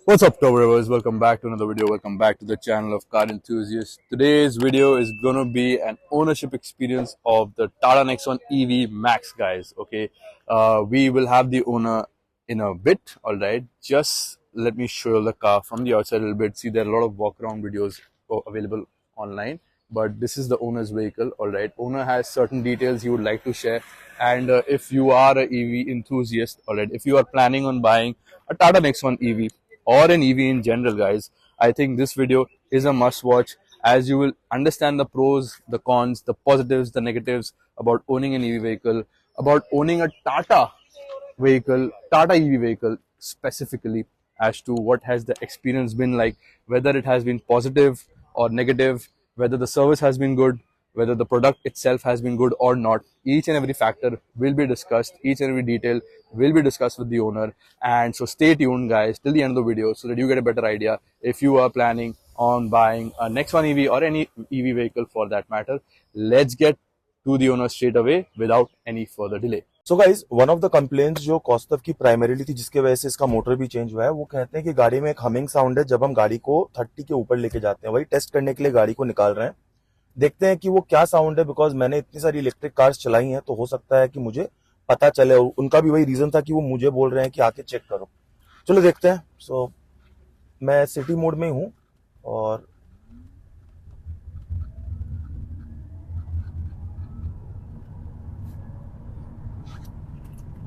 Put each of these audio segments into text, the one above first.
What's up, car viewers? Welcome back to another video. Welcome back to the channel of Car Enthusiasts. Today's video is gonna be an ownership experience of the Tata Nexon EV Max, guys. Okay, we will have the owner in a bit. All right, just let me show you the car from the outside a little bit. See, there are a lot of walk around videos available online, but this is the owner's vehicle. All right, owner has certain details he would like to share, and if you are a EV enthusiast, all right, if you are planning on buying a Tata Nexon EV or an EV in general, guys, I think this video is a must watch, as you will understand the pros, the cons, the positives, the negatives about owning an EV vehicle, about owning a Tata vehicle, Tata EV vehicle specifically, as to what has the experience been like, whether it has been positive or negative, whether the service has been good, whether the product itself has been good or not. Each and every factor will be discussed, each and every detail will be discussed with the owner. And so stay tuned, guys, till the end of the video so that you get a better idea if you are planning on buying a Nexon EV or any EV vehicle for that matter. Let's get to the owner straight away without any further delay. So guys, one of the complaints जो कॉस्टव की primarily थी, जिसके वजह से इसका motor भी change हुआ है, वो कहते हैं कि गाड़ी में एक हमिंग साउंड है जब हम गाड़ी को 30 के ऊपर लेके जाते हैं। वही टेस्ट करने के लिए गाड़ी को निकाल रहे हैं, देखते हैं कि वो क्या साउंड है। बिकॉज मैंने इतनी सारी इलेक्ट्रिक कार्स चलाई हैं, तो हो सकता है कि मुझे पता चले। और उनका भी वही रीजन था कि वो मुझे बोल रहे हैं कि आके चेक करो। चलो देखते हैं। सो मैं सिटी मोड में हूँ और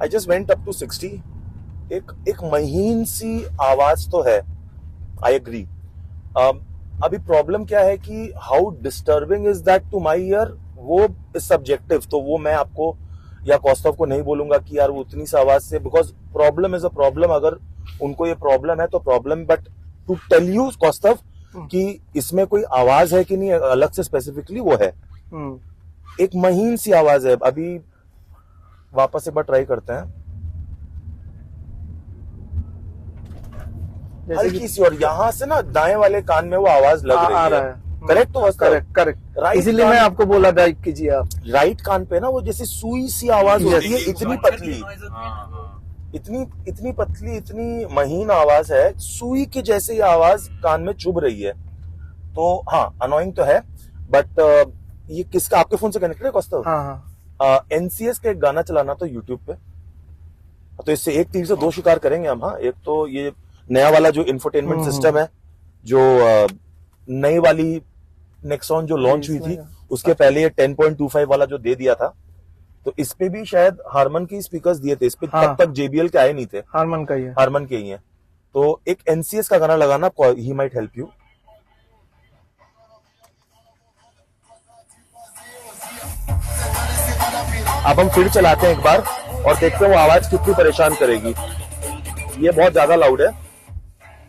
I just went up to 60। एक महीन सी आवाज तो है, आई एग्री। अभी प्रॉब्लम क्या है कि how disturbing is that to my ear, वो इज सब्जेक्टिव। तो वो मैं आपको या कॉस्टव को नहीं बोलूंगा कि यार वो उतनी सी आवाज से, because problem is a problem. अगर उनको ये प्रॉब्लम है तो problem, but to tell you Kaustav कि इसमें कोई आवाज है कि नहीं अलग से स्पेसिफिकली, वो है एक महीन सी आवाज है। अभी वापस एक बार ट्राई करते हैं, हल्की सी। और यहाँ से ना दाएं वाले कान में वो आवाज लग रही है। करेक्ट, तो करेक्ट। इसीलिए मैं आपको बोला था कीजिए आप। राइट कान पे ना वो जैसे सुई सी आवाज होती है, इतनी पतली, इतनी पतली, इतनी महीन आवाज है, सुई के जैसे ये आवाज कान में चुभ रही है। तो हाँ, अनोइंग तो है, बट ये किसका, आपके फोन से कनेक्टेड है कॉस्टव? एनसीएस का एक गाना चलाना तो यूट्यूब पे, तो इससे एक तीर से दो शिकार करेंगे हम। हाँ, एक तो ये नया वाला जो इंफोटेनमेंट सिस्टम है, जो नई वाली नेक्सॉन जो लॉन्च हुई थी, उसके पहले ये 10.25 वाला जो दे दिया था, तो इस पे भी शायद हारमन के स्पीकर्स दिए थे। इस पे तब तक जेबीएल के आए नहीं थे, हारमन का ही है, हारमन के ही है। तो एक एनसीएस का गाना लगाना, ही माइट हेल्प यू। अब हम फिर चलाते हैं एक बार और देखते हैं वो आवाज कितनी परेशान करेगी। ये बहुत ज्यादा लाउड है,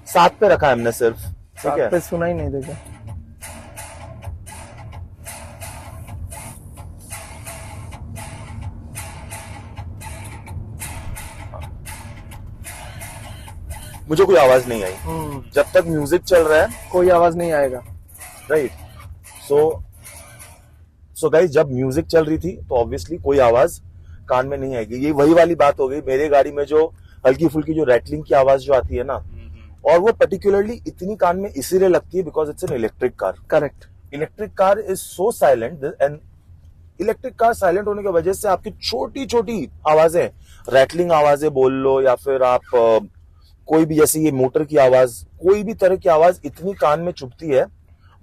7 पे रखा है हमने सिर्फ, ठीक है, पे सुना ही नहीं देगा। मुझे कोई आवाज नहीं आई। जब तक म्यूजिक चल रहा है कोई आवाज नहीं आएगा, राइट। सो गाइस, जब म्यूजिक चल रही थी तो ऑब्वियसली कोई आवाज कान में नहीं आएगी। ये वही वाली बात हो गई मेरे गाड़ी में, जो हल्की फुल्की जो रैटलिंग की आवाज जो आती है ना, और वो पर्टिकुलरली इतनी कान में इसीलिए लगती है because it's an electric car. Correct. Electric car is so silent, and electric car silent होने की वजह से आपकी छोटी छोटी आवाजें, रैटलिंग आवाजें बोल लो, या फिर आप कोई भी, जैसे ये मोटर की आवाज, कोई भी तरह की आवाज इतनी कान में चुभती है,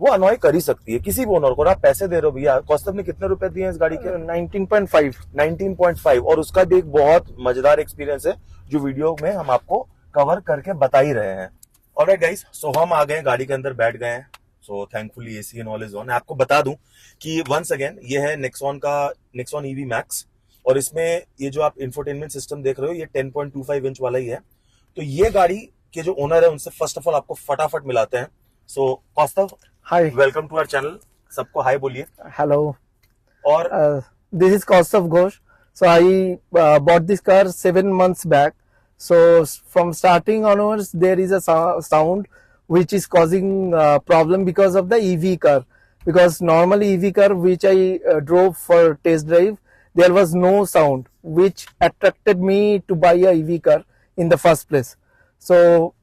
वो अनॉय कर ही सकती है किसी भी ओनर को। आप पैसे दे रहे हो भैया, कॉस्टव ने कितने रुपए दिए हैं इस गाड़ी के? 19.5, और उसका भी एक बहुत मजेदार एक्सपीरियंस है जो वीडियो में हम आपको कवर करके बता ही रहे हैं। ऑलराइट गाइस, सो हम आ गए, गाड़ी के अंदर बैठ गए हैं। So thankfully AC and all is on. आपको बता दूं कि वंस अगेन ये है नेक्सॉन ईवी मैक्स, और इसमें ये जो आप इंफोटेनमेंट सिस्टम देख रहे हो, ये 10.25 इंच वाला ही है। तो ये गाड़ी के जो ओनर है उनसे फर्स्ट ऑफ ऑल आपको फटाफट मिलाते हैं। So Kaustav, hi, welcome to our channel. सबको हाय बोलिए। हेलो। और this is Kaustav Ghosh. So I bought this car 7 months back. So from starting onwards, there is a sound which is causing problem because of the EV car. Because normally EV car which I drove for test drive, there was no sound, which attracted me to buy a EV car in the first place. So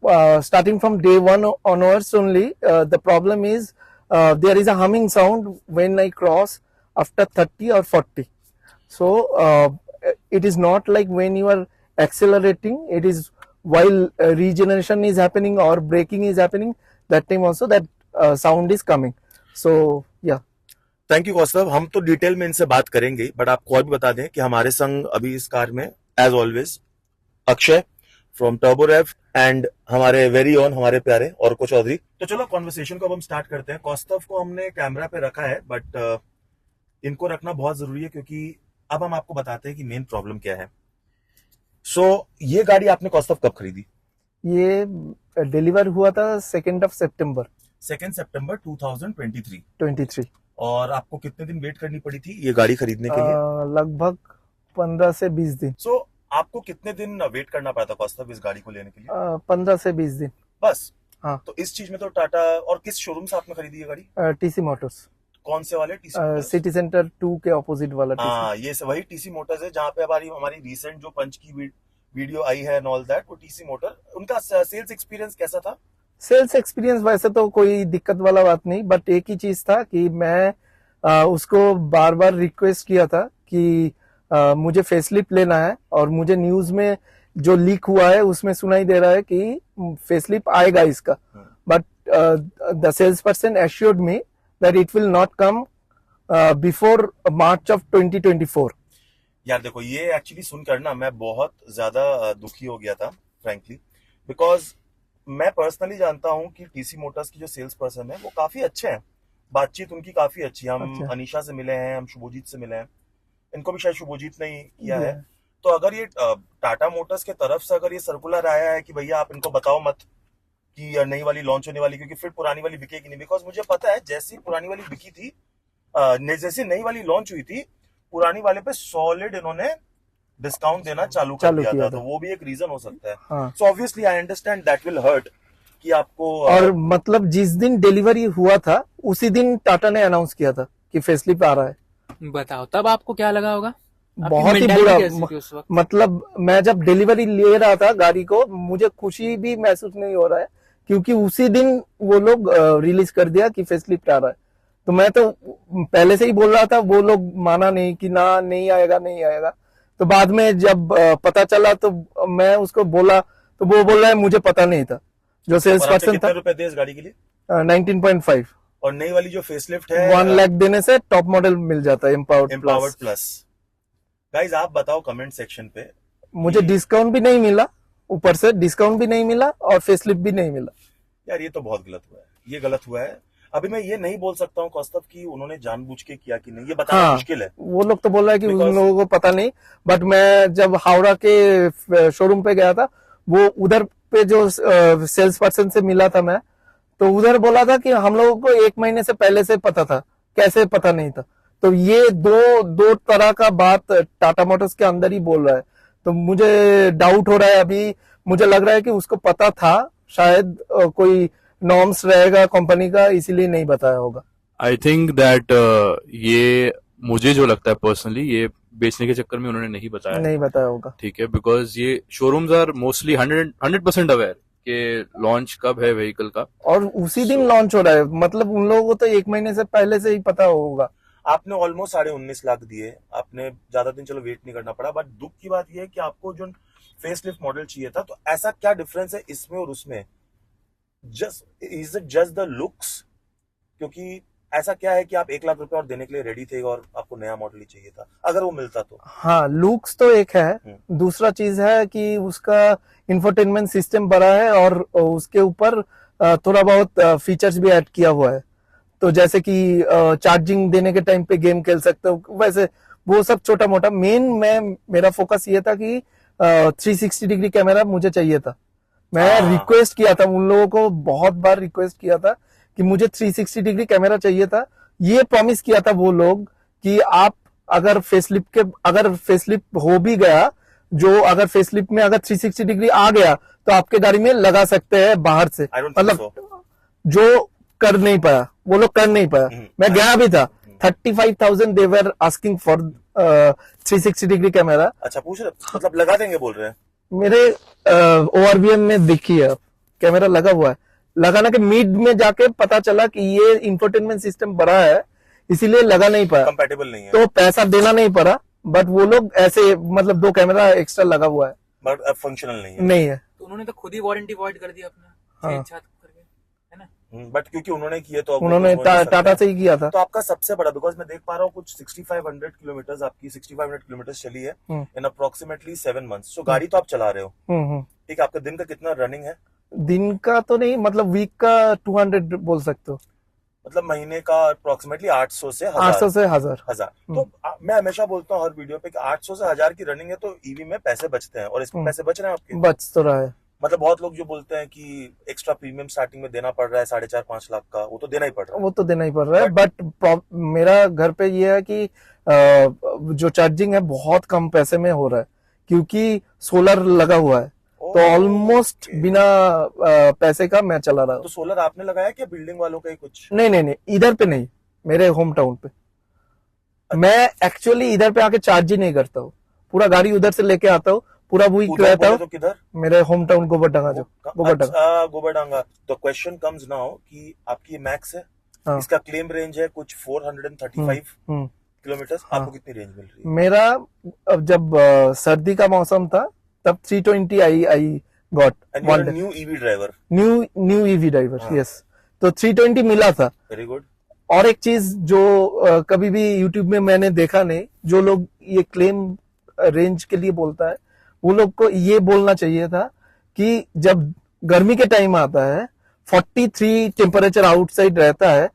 starting from day one onwards only, the problem is there is a humming sound when I cross after 30 or 40. So it is not like when you are accelerating, it is while regeneration is happening or braking is happening, that time also that sound is coming. So yeah. Thank you Kaustav, हम तो detail में इनसे बात करेंगे, but आपको और भी बता दें कि हमारे संग अभी इस कार में as always Akshay from Turborev and हमारे वेरी ओन हमारे प्यारे और को चौधरी। तो चलो कॉन्वर्सेशन को अब हम स्टार्ट करते हैं। कौस्तव को हमने कैमरा पे रखा है, बट इनको रखना बहुत जरूरी है क्योंकि अब हम आपको बताते हैं कि मेन प्रॉब्लम क्या है। सो ये गाड़ी आपने कौस्तव कब खरीदी? ये डिलीवर हुआ था 2 सितंबर 2 सितंबर 2023। 23। और आपको कितने दिन वेट करनी पड़ी थी ये गाड़ी खरीदने के लिए? लगभग 15 से 20 दिन। सो आपको कितने दिन वेट करना पड़ा था कौस्तव इस गाड़ी को लेने के लिए? 15 से 20 दिन बस। हाँ। तो इस चीज में तो टाटा, और किस शोरूम से आपने खरीदी ये गाड़ी? TC Motors. कौन से वाले? टीसी सिटी सेंटर 2 के ऑपोजिट वाला हाँ, ये वही टीसी मोटर्स है जहाँ पे हमारी रिसेंट जो पंच की वीडियो आई है एंड ऑल दैट, वो टीसी मोटर। उनका सेल्स एक्सपीरियंस कैसा था? सेल्स एक्सपीरियंस वैसे तो कोई दिक्कत वाला बात नहीं, बट एक ही चीज था कि मैं उसको बार बार रिक्वेस्ट किया था कि मुझे फेसलिफ्ट लेना है, और मुझे न्यूज में जो लीक हुआ है उसमें सुनाई दे रहा है कि फेसलिफ्ट आएगा इसका, but the sales person assured me that it will not come before March of 2024। यार देखो, ये एक्चुअली सुनकर ना मैं बहुत ज्यादा दुखी हो गया था फ्रैंकली, बिकॉज मैं पर्सनली जानता हूं कि टीसी मोटर्स की जो सेल्स पर्सन है वो काफी अच्छे हैं, बातचीत उनकी काफी अच्छी है। हम अनीशा से मिले हैं, हम शुभजीत से मिले हैं, इनको भी शायद शुभजीत ने ही किया है। तो अगर ये टाटा मोटर्स के तरफ से अगर ये सर्कुलर आया है कि भैया आप इनको बताओ मत कि नई वाली लॉन्च होने वाली, क्योंकि फिर पुरानी वाली बिकेगी नहीं, बिकॉज मुझे पता है जैसी पुरानी वाली बिकी थी, जैसी नई वाली लॉन्च हुई थी, पुरानी वाले पे सॉलिड इन्होंने डिस्काउंट देना चालू कर दिया था। तो वो भी एक रीजन हो सकता है। So obviously I understand that will hurt कि आपको, और मतलब जिस दिन डिलीवरी हुआ था उसी दिन टाटा ने अनाउंस किया था कि फेसलिफ्ट आ रहा है। बताओ तब आपको क्या लगा होगा? बहुत ही बुरा। मतलब मैं जब डिलीवरी ले रहा था गाड़ी को, मुझे खुशी भी महसूस नहीं हो रहा है क्योंकि उसी दिन वो लोग रिलीज कर दिया कि फेसलिफ्ट आ रहा है। तो मैं तो पहले से ही बोल रहा था, वो लोग माना नहीं कि ना नहीं आएगा नहीं आएगा। तो बाद में जब पता चला तो मैं उसको बोला, तो वो बोल रहा है मुझे पता नहीं था। जो सेल्स पर्सन था, कितने रुपए दिए इस गाड़ी के लिए? 19.5। और नई वाली जो फेसलिफ्ट है 1 लाख देने से टॉप मॉडल मिल जाता है, एम्पावर्ड प्लस। गाइस आप बताओ कमेंट सेक्शन पे। मुझे डिस्काउंट भी नहीं मिला, ऊपर से डिस्काउंट भी नहीं मिला और फेसलिफ्ट भी नहीं मिला। यार ये तो बहुत गलत हुआ है, ये गलत हुआ है। अभी मैं ये नहीं बोल सकता हूँ कौस्तव कि उन्होंने जानबूझ के किया कि नहीं, ये बताना मुश्किल है। वो लोग तो बोल रहा है कि उन लोगों को पता नहीं, बट मैं जब हावड़ा के शोरूम पे गया था, वो उधर पे जो सेल्स पर्सन से मिला था मैं, तो उधर बोला था कि हम लोगों को 1 महीने से पहले से पता था। कैसे पता नहीं था? तो ये दो तरह का बात टाटा मोटर्स के अंदर ही बोल रहा है। तो मुझे डाउट हो रहा है अभी, मुझे लग रहा है कि उसको पता था, शायद कोई नॉर्म्स रहेगा कंपनी का, इसीलिए नहीं बताया होगा। आई थिंक दैट ये मुझे जो लगता है पर्सनली, ये बेचने के चक्कर में उन्होंने नहीं बताया होगा। ठीक है, बिकॉज ये शोरूम्स आर मोस्टली 100% अवेयर कि लॉन्च कब है व्हीकल का, और उसी दिन लॉन्च हो रहा है। मतलब उन लोगों को तो 1 महीने से पहले से ही पता होगा। आपने ऑलमोस्ट 19.5 लाख दिए, आपने ज्यादा दिन चलो वेट नहीं करना पड़ा, बट दुख की बात यह है कि आपको जो फेसलिफ्ट मॉडल चाहिए था, तो ऐसा क्या डिफरेंस है इसमें और उसमें? Is it just the looks? क्योंकि ऐसा क्या है कि आप 1 लाख रुपए और देने के लिए रेडी थे और आपको नया मॉडल ही चाहिए था, अगर वो मिलता तो? हाँ, लुक्स तो एक है, दूसरा चीज है कि उसका इंफोटेनमेंट सिस्टम बड़ा है और उसके ऊपर थोड़ा बहुत फीचर्स भी ऐड किया हुआ है। तो जैसे कि चार्जिंग देने के टाइम पे गेम खेल सकते हो, वैसे वो सब छोटा मोटा। मेरा फोकस ये था कि 360 डिग्री कैमरा मुझे चाहिए था। मैं रिक्वेस्ट किया था उन लोगों को, बहुत बार रिक्वेस्ट किया था कि मुझे 360 डिग्री कैमरा चाहिए था। ये प्रॉमिस किया था वो लोग कि आप अगर फेसलिफ्ट हो भी गया, जो अगर फेसलिफ्ट में अगर 360 डिग्री आ गया तो आपके गाड़ी में लगा सकते हैं बाहर से। मतलब जो कर नहीं पाया, वो लोग कर नहीं पाया। मैं गया भी था, 35,000 they were asking for 360 degree camera. अच्छा, पूछ रहे मतलब लगा देंगे बोल रहे हैं? मेरे ORVM में देखिए आप, कैमरा लगा हुआ है, लगाना के मिड में जाके पता चला कि ये इंफोटेनमेंट सिस्टम बड़ा है, इसीलिए लगा नहीं पाया, कंपैटिबल नहीं है, तो पैसा देना नहीं पड़ा। बट वो लोग ऐसे मतलब 2 कैमरा एक्स्ट्रा लगा हुआ है, बट अब फंक्शनल नहीं है। नहीं है। तो उन्होंने तो खुद ही वारंटी वॉइड कर दिया अपना, हाँ। छेद-छाद करके, है ना? बट क्योंकि उन्होंने किया तो अब उन्होंने कुछ हो नहीं सकता टाटा है। से ही किया था। तो आपका सबसे बड़ा, बिकॉज मैं देख पा रहा हूँ कुछ 6500 किलोमीटर आपकी 6500 किलोमीटर चली है इन अप्रोक्सीमेटली 7 मंथ्स। सो गाड़ी तो आप चला रहे हो, ठीक है, आपका दिन का कितना रनिंग है? दिन का तो नहीं, मतलब वीक का 200 बोल सकते हो, मतलब महीने का अप्रोक्सीमेटली 800 से 1000 800 से 1000। तो मैं हमेशा बोलता हूँ हर वीडियो पे कि 800 से 1000 की रनिंग है तो ईवी में पैसे बचते हैं, और इसमें पैसे बच रहे हैं आपके। बच तो रहा है। मतलब बहुत लोग जो बोलते हैं कि एक्स्ट्रा प्रीमियम स्टार्टिंग में देना पड़ रहा है 4.5-5 लाख का, वो तो देना ही पड़ रहा है। वो तो देना ही पड़ रहा है, बट मेरा घर पे ये है कि जो चार्जिंग है बहुत कम पैसे में हो रहा है, क्योंकि सोलर लगा हुआ है, तो ऑलमोस्ट बिना पैसे का मैं चला रहा हूँ। तो सोलर आपने लगाया क्या बिल्डिंग वालों का ही कुछ? नहीं, इधर पे नहीं, मेरे होम टाउन पे। मैं एक्चुअली इधर पे आके चार्ज ही नहीं करता हूँ, पूरा गाड़ी उधर से लेके आता हूँ, पूरा वीक उधर रहता बोले हूँ तो किधर? मेरे होम टाउन गोबरडांगा, जो गोबरडांगा। अच्छा, गोबरडांगा। तो क्वेश्चन कम्स नाउ कि आपकी ये मैक्स है, हाँ। इसका क्लेम रेंज है कुछ 435 किलोमीटर, हाँ। आपको कितनी रेंज मिल रही है? मेरा अब जब सर्दी का मौसम था तब 320 I got and you are new EV driver. New EV driver, हाँ। यस। तो 320 मिला था। Very good. और एक चीज जो कभी भी यूट्यूब में मैंने देखा नहीं, जो लोग ये क्लेम रेंज के लिए बोलता है, वो लोग को ये बोलना चाहिए था कि जब गर्मी के टाइम आता है 43 टेम्परेचर आउटसाइड रहता है,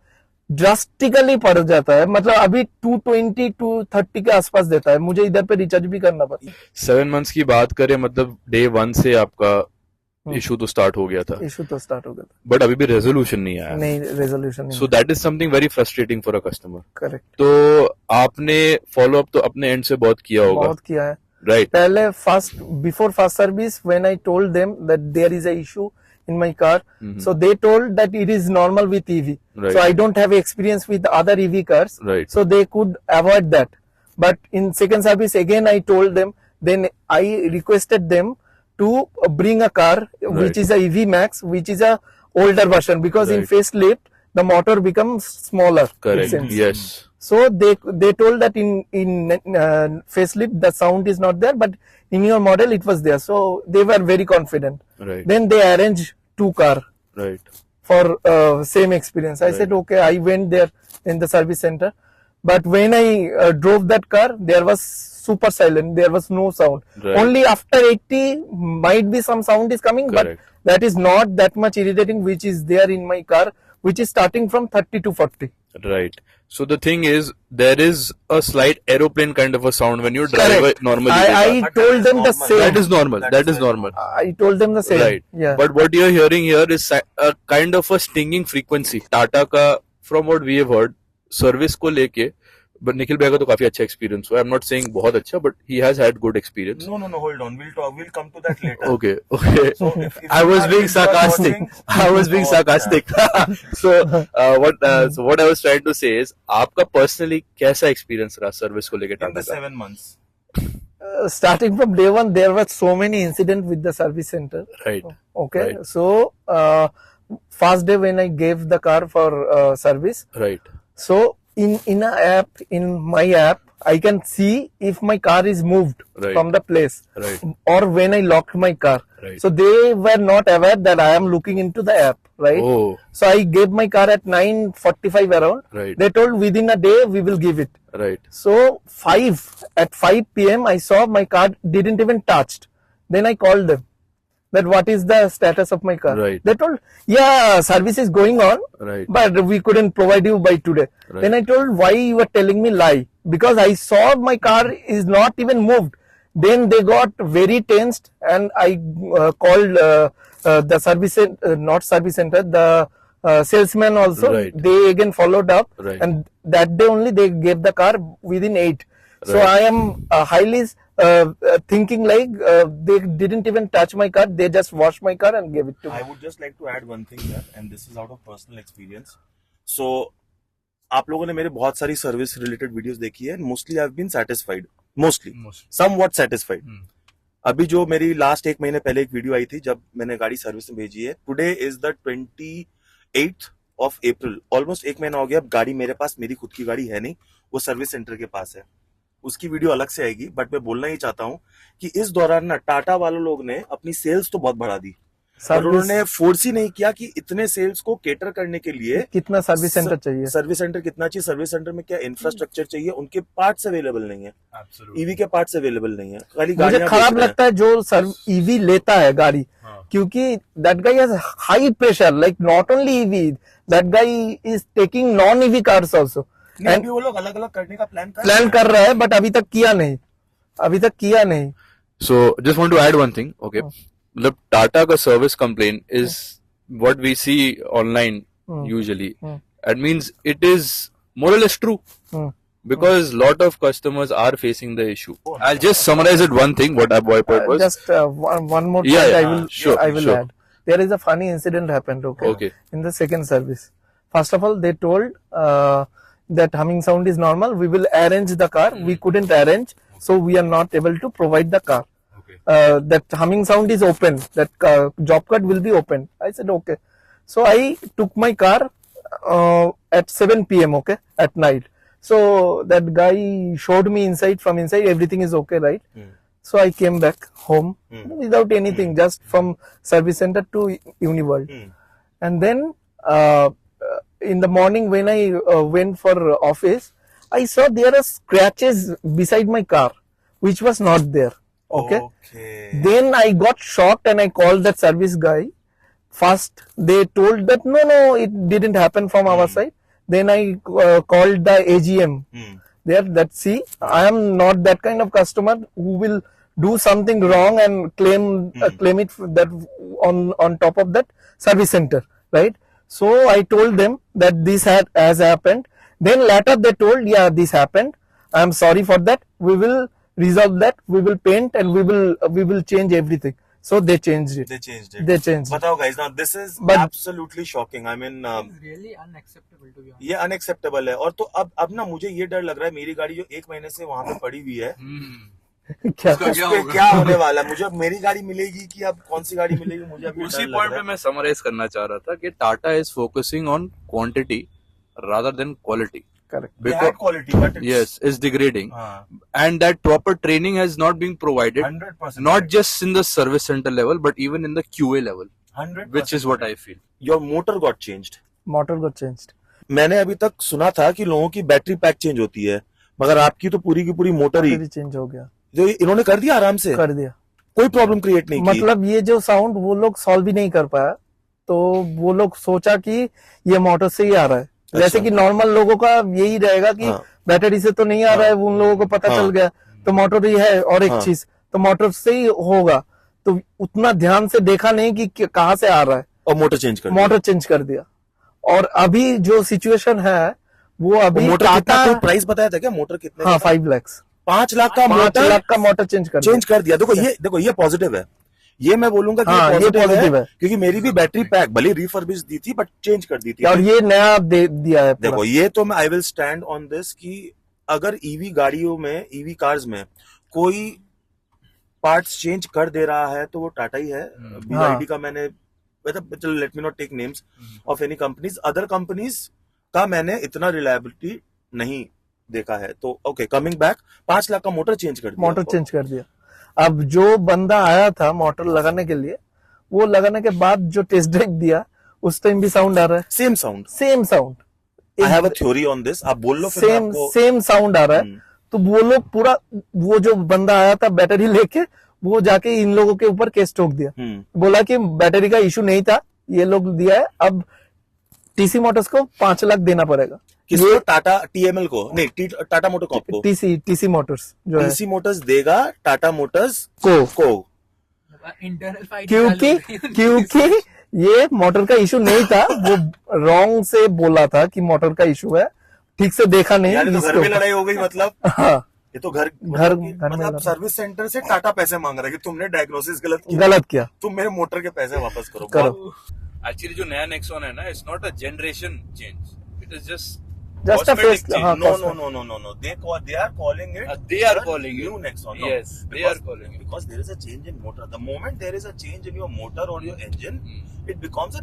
ड्रास्टिकली पड़ जाता है, मतलब अभी 220 230 के आसपास देता है, मुझे इधर पे रिचार्ज भी करना पड़ता है। 7 मंथ्स की बात करें, मतलब डे 1 से आपका इशू तो स्टार्ट हो गया था, इशू तो स्टार्ट हो गया था, बट अभी भी रेजोल्यूशन नहीं आया। नहीं रेजोल्यूशन नहीं। So that is something very frustrating for a customer. Correct. तो आपने फॉलो अप तो अपने एंड से बहुत किया होगा, बहुत किया है। राइट? पहले before first service, when I told them that there is a issue in my car, so they told that it is normal with EV, Right. so I don't have experience with other EV cars, Right. so they could avoid that. But in second service again I told them, then I requested them to bring a car which Right. is a EV Max, which is a older version, because in Right. facelift the motor becomes smaller. it Correct. seems. Yes. So they told that in facelift the sound is not there, but in your model it was there. So they were very confident. Right. Then they arranged 2 car Right. for same experience. I said okay. I went there in the service center, but when I drove that car, there was super silent. There was no sound. Right. Only after 80 might be some sound is coming, Correct. but that is not that much irritating, which is there in my car, which is starting from 30 to 40. Right. So the thing is, there is a slight aeroplane kind of a sound when you drive Correct. a normally. I But told that them is the normal. same. That is normal. That is very normal. I told them the same. Right. Yeah. But what you're hearing here is a kind of a stinging frequency. Tata का, from what we have heard, service को लेके, but Nikhil भाई का तो काफी अच्छा experience हुआ. I'm not saying बहुत अच्छा, but he has had good experience. No, hold on. We'll come to that later. Okay. So if I you was are- being if you are sarcastic. watching- I was being Oh, sarcastic. So what I was trying to say is, आपका personally कैसा experience रहा service को लेके in the Tata का? 7 months. Starting from day one, there were so many incidents with the service center. Right. Okay, Right. so first day when I gave the car for service, Right. so in a app, in my app, I can see if my car is moved Right. from the place, Right. or when I locked my car. Right. So they were not aware that I am looking into the app, right? Oh. So I gave my car at 9:45 around. Right. They told within a day we will give it. Right. So at 5 p.m. I saw my car didn't even touched. Then I called them that what is the status of my car. Right. They told, yeah, service is going on, Right. but we couldn't provide you by today. Right. Then I told, why you are telling me lie? Because I saw my car is not even moved. Then they got very tensed, and I called the service not service center, the salesman also. Right. They again followed up, Right. and that day only they gave the car within 8. So Right. I am highly thinking like they didn't even touch my car. They just washed my car and gave it to me. I would just like to add one thing here, and this is out of personal experience. So, आप लोगों ने मेरे बहुत सारी service related videos देखी है, mostly I have been satisfied, mostly somewhat satisfied. अभी जो मेरी लास्ट एक महीने पहले एक वीडियो आई थी जब मैंने गाड़ी सर्विस में भेजी है, today is the 28th of April, almost एक महीना हो गया। अब गाड़ी मेरे पास, मेरी खुद की गाड़ी है नहीं, वो सर्विस सेंटर के पास है। उसकी वीडियो अलग से आएगी, बट मैं बोलना ही चाहता हूँ कि इस दौरान ना टाटा वालों लोग ने अपनी सेल्स तो बहुत बढ़ा दी, पर उन्होंने फोर्स ही नहीं किया कि इतने सेल्स को केटर करने के लिए कितना सर्विस सेंटर चाहिए, सर्विस सेंटर कितना चाहिए, सर्विस सेंटर में क्या इंफ्रास्ट्रक्चर चाहिए, उनके पार्ट्स अवेलेबल नहीं है, ईवी के पार्ट्स अवेलेबल नहीं है, खाली मुझे खराब लगता है जो ईवी लेता है गाड़ी, क्योंकि that guy has high pressure, like not only EV, that guy is taking non EV cars also, and वो लोग अलग अलग करने का प्लान कर रहा है, बट अभी तक किया नहीं। So just want to add one thing, okay? मतलब टाटा का service complain is what we see online usually. That means it is more or less true because lot of customers are facing the issue. I'll just summarize it one thing what was. Just one more point. Yeah, I will sure. add. There is a funny incident happened. Okay. In the second service, first of all, they told that humming sound is normal. We will arrange the car. We couldn't arrange, so we are not able to provide the car. That humming sound is open. That job cut will be open. I said okay. So I took my car at 7 p.m. Okay, at night. So that guy showed me inside. From inside, everything is okay, right? So I came back home without anything, just from service center to Uniworld. And then in the morning when I went for office, I saw there are scratches beside my car, which was not there. Okay. Then I got shocked and I called that service guy. First, they told that no, it didn't happen from our side. Then I called the AGM. There, that see, I am not that kind of customer who will do something wrong and claim it that on top of that service center, right? So I told them that this has happened. Then later they told, yeah, this happened. I am sorry for that. We will resolve that. We will paint and we will change everything. So they changed it. They changed. Batao guys, now this is absolutely shocking. I mean, really unacceptable to be honest. ये unacceptable है। और तो अब ना मुझे ये डर लग रहा है, मेरी गाड़ी जो एक महीने से वहां पे पड़ी हुई है, क्या होने वाला है? मुझे अब मेरी गाड़ी मिलेगी कि अब कौन सी गाड़ी मिलेगी, मुझे अभी उसी पॉइंट पे मैं समराइज करना चाह रहा था कि Tata is focusing on quantity rather than quality. Correct. Because quality, but it's degrading, and that proper training has not been provided. 100%. Not just in the service center level, but even in the QA level, 100%. which is what I feel. Your motor got changed. Motor got changed. मैंने अभी तक सुना था कि लोगों की battery pack change होती है, मगर आपकी तो पूरी की पूरी मोटर ही चेंज हो गया। जो इन्होंने कर दिया आराम से, कर दिया, कोई प्रॉब्लम क्रिएट नहीं की। मतलब ये जो साउंड वो लोग सॉल्व भी नहीं कर पाया, तो वो लोग सोचा कि ये मोटर से ही आ रहा है। जैसे कि नॉर्मल लोगों का यही रहेगा कि बैटरी से तो नहीं आ रहा है, उन लोगों को पता चल गया तो मोटर ही है, और एक चीज तो मोटर से ही होगा, तो उतना ध्यान से देखा नहीं कि कहाँ से आ रहा है, और मोटर चेंज कर दिया। और अभी जो सिचुएशन है वो अभी मोटर कितना प्राइस बताया था क्या? मोटर कितने? हाँ, 5 लाख 5 लाख का मोटर चेंज कर दिया। देखो ये पॉजिटिव है, ये मैं बोलूंगा कि ये पॉजिटिव है, क्योंकि मेरी भी बैटरी पैक भले रिफर्बिश दी थी बट चेंज कर दी थी, और ये नया दिया है। देखो ये तो मैं I will stand on this कि अगर ईवी गाड़ियों में, ईवी कार्स में कोई पार्ट्स चेंज कर दे रहा है तो वो टाटा ही है। BYD का मैंने, चलो let me not take names of any companies, other companies का मैंने इतना रिलायबिलिटी नहीं देखा है। तो ओके, कमिंग बैक, 5 लाख का मोटर चेंज कर दिया। अब जो बंदा आया था मोटर लगाने के लिए, वो लगाने के बाद जो टेस्ट ड्राइव दिया उस टाइम भी साउंड आ रहा है, same sound. I have a theory on this, आप बोल लो। सेम साउंड आ रहा है। तो वो लोग पूरा, वो जो बंदा आया था बैटरी लेके, वो जाके इन लोगों के ऊपर केस ठोक दिया, बोला कि बैटरी का इशू नहीं था, ये लोग दिया है, अब टीसी मोटर्स को 5 लाख देना पड़ेगा। किसको? टाटा TML को नहीं, टाटा मोटर कॉर्प को। टीसी मोटर्स जो है, टीसी मोटर्स देगा टाटा मोटर्स को इंटरनल फाइट, क्योंकि ये मोटर का इशू नहीं था, वो रॉन्ग से बोला था कि मोटर का इशू है, ठीक से देखा नहीं। तो घर में लड़ाई हो गई मतलब। हाँ, ये तो घर मतलब सर्विस सेंटर से टाटा पैसे मांग रहा है कि तुमने डायग्नोसिस गलत किया, तुम मेरे मोटर के पैसे वापस करो। एक्चुअली जो नया नेक्सॉन है ना, it's not a generation change, it is just Just a Cosmetic face. change. हाँ, No. cosmetic. They are calling it. They are the calling new it. Nexon. No, Yes, they are calling it. because there is a change in motor. The moment there is a change in your motor or your engine, it becomes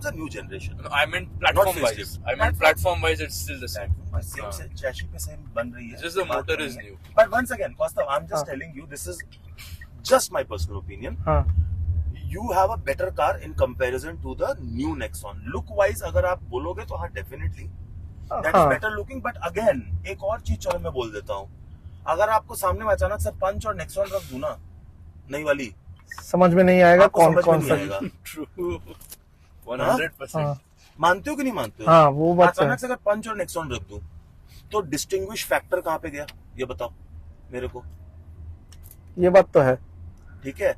a new generation. No, I meant platform wise. facelift. I meant platform wise, it's still the same. Same chassis पे same बन रही है. Just the motor is new. But once again, Costa, I'm just telling you, this is just my personal opinion. हाँ. You have a better car in comparison to the new Nexon. Look wise, अगर आप बोलोगे तो हाँ, definitely that is हाँ. better looking. But again, एक और चीज चलो मैं बोल देता हूँ. अगर आपको सामने में अचानक से पंच और Nexon रख दूं ना, नई वाली, समझ में नहीं आएगा आपको कौन समझ में कौन नहीं सा. आएगा. True. 100%. हाँ. मानते हो कि नहीं मानते हो? हाँ, वो बात तो है. अचानक से अगर पंच और Nexon रख दूं, तो डिस्टिंग्विश फैक्टर कहाँ पे गया? ये बताओ मेरे को. ये बात तो है. ठीक है.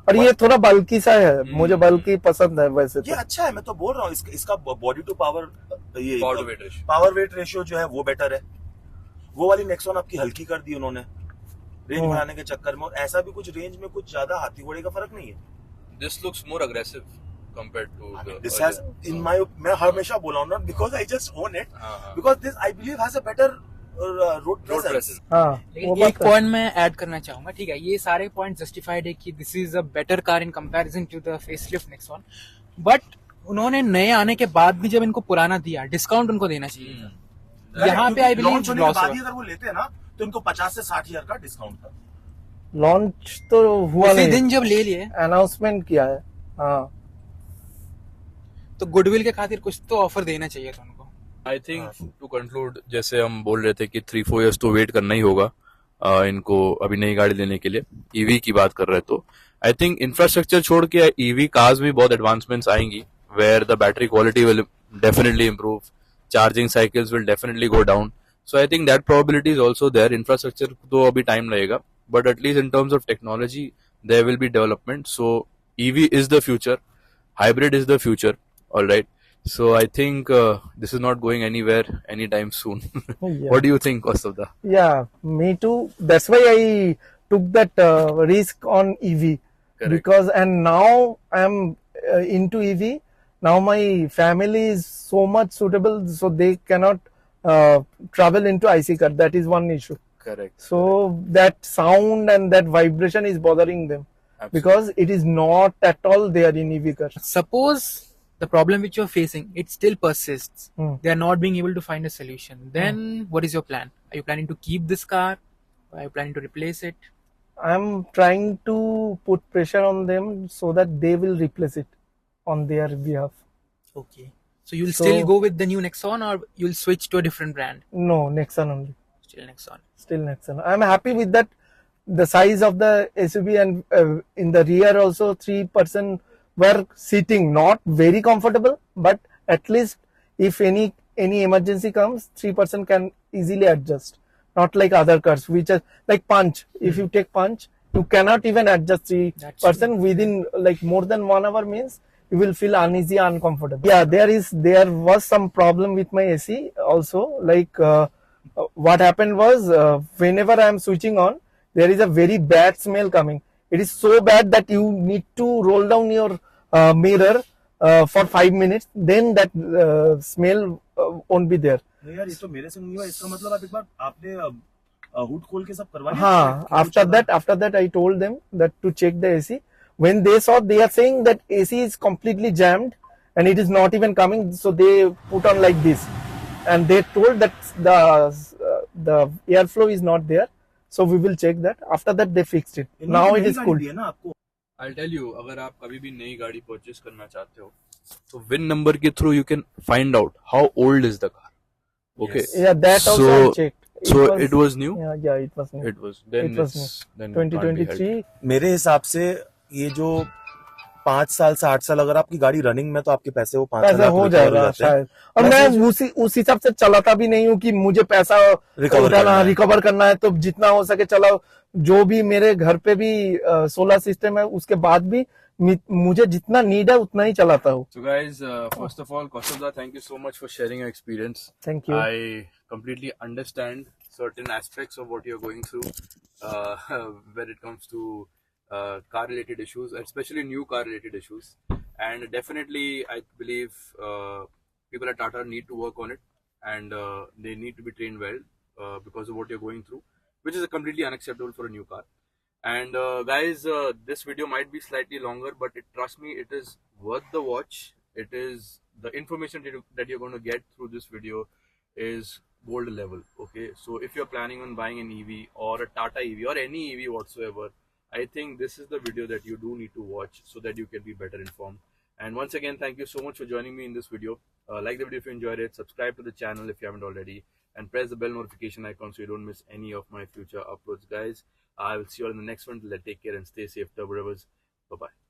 और ये थोड़ा बल्कि सा है. मुझे बल्कि पसंद है वैसे ये तो. अच्छा है, मैं तो बोल रहा हूँ. इसका बॉडी टू पावर, ये Power to weight ratio. Power weight ratio जो है वो बेटर है. वो वाली नेक्सॉन आपकी हल्की कर दी उन्होंने रेंज बढ़ाने के चक्कर में. और ऐसा भी कुछ रेंज में कुछ ज्यादा हाथी घोड़े का फर्क नहीं है. This looks more aggressive compared to the. This has in my, मैं हमेशा बोला हूँ ना, because I just own it, हाँ. Because this I believe has a better road Road presence. presence. हाँ, वो लेकिन बात एक तो है. पॉइंट मैं ऐड करना चाहूंगा. ठीक है, ये सारे पॉइंट जस्टिफाइड है कि this is a better car in comparison to the facelift Nexon. But उन्होंने नए आने के बाद भी जब इनको पुराना दिया, डिस्काउंट उनको देना चाहिए था. यहाँ पे आई बिलीव लॉन्च होने के लॉस बाद हुआ. ही अगर वो लेते हैं ना, तो इनको 50 से 60 हजार का डिस्काउंट था. लॉन्च तो हुआ उसी नहीं. दिन जब ले लिए अनाउंसमेंट किया है. हाँ. तो गुडविल के खातिर कुछ तो ऑफर देना चाहिए था उनको. आई थिंक टू कंक्लूड, जैसे हम बोल रहे थे कि 3-4 years तो वेट करना ही होगा इनको अभी नई गाड़ी लेने के लिए. ईवी की बात कर रहे हैं तो आई थिंक इंफ्रास्ट्रक्चर छोड़ के ईवी कार्स में बहुत एडवांसमेंट्स आएंगी, where the battery quality will definitely improve, charging cycles will definitely go down. So I think that probability is also there. Infrastructure तो अभी टाइम लगेगा, but at least in terms of technology there will be development. So EV is the future, hybrid is the future. All right. So I think this is not going anywhere anytime soon. Yeah. What do you think, Kostavda? Yeah, me too. That's why I took that risk on EV. Correct. Because and now I'm into EV. Now my family is so much suitable, so they cannot travel into IC car. That is one issue. Correct. So that sound and that vibration is bothering them. Absolutely. Because it is not at all there in EV car. Suppose the problem which you're facing, it still persists. Hmm. They are not being able to find a solution. Then what is your plan? Are you planning to keep this car? Or are you planning to replace it? I'm trying to put pressure on them so that they will replace it on their behalf. Okay. So you'll So- still go with the new Nexon, or you'll switch to a different brand? No, Nexon only. Still Nexon. Still Nexon. I'm happy with that. The size of the SUV and in the rear also 3% were sitting, not very comfortable, but at least if any emergency comes, 3% can easily adjust. Not like other cars, which are like Punch. If you take Punch, you cannot even adjust 3% within like more than 1 hour means you will feel uneasy, uncomfortable. Yeah, there was some problem with my AC also. Like what happened was whenever I am switching on, there is a very bad smell coming. It is so bad that you need to roll down your mirror for 5 minutes. Then that smell won't be there. नहीं यार, ये तो मेरे संग नहीं हुआ. इसका मतलब आप एक बार आपने हुड खोल के सब करवा लिया? हाँ, after that I told them that to check the AC. When they saw, they are saying that AC is completely jammed and it is not even coming, so they put on like this, and they told that the airflow is not there, so we will check that. After that they fixed it. Now it is cool. ना आपको. I'll tell you, अगर आप कभी भी नई गाड़ी purchase करना चाहते हो, तो VIN number के through you can find out how old is the car. Okay. Yes. Yeah, that also I checked. It was new. Yeah, it was new. It was. Then It was it's then it can't be helped. 2023. मेरे हिसाब से ये जो 5 साल से 8 साल अगर आपकी गाड़ी रनिंग में, तो आपके पैसे वो 5 पैसा हो जाएगा शायद. और मैं उस हिसाब से चलाता भी नहीं हूँ कि मुझे पैसा रिकवर करना है, तो जितना हो सके चलाओ. जो भी मेरे घर पे भी सोलर सिस्टम है, उसके बाद भी मुझे जितना नीड है उतना ही चलाता हूँ. So guys, first of all, Kostavda, thank you so much for sharing your experience. Thank you. I completely understand certain aspects of what you're going through when it comes to car-related issues, especially new car-related issues. And definitely, I believe people at Tata need to work on it. and they need to be trained well because of what you're going through, which is completely unacceptable for a new car. And guys, this video might be slightly longer, but trust me, it is worth the watch. It is the information that you're going to get through this video is gold level. Okay, so if you're planning on buying an EV or a Tata EV or any EV whatsoever, I think this is the video that you do need to watch so that you can be better informed. And once again, thank you so much for joining me in this video. Like the video if you enjoyed it, subscribe to the channel if you haven't already, and press the bell notification icon so you don't miss any of my future uploads, guys. I will see you all in the next one. Till then, take care and stay safe, Turbo Rebels. Bye bye.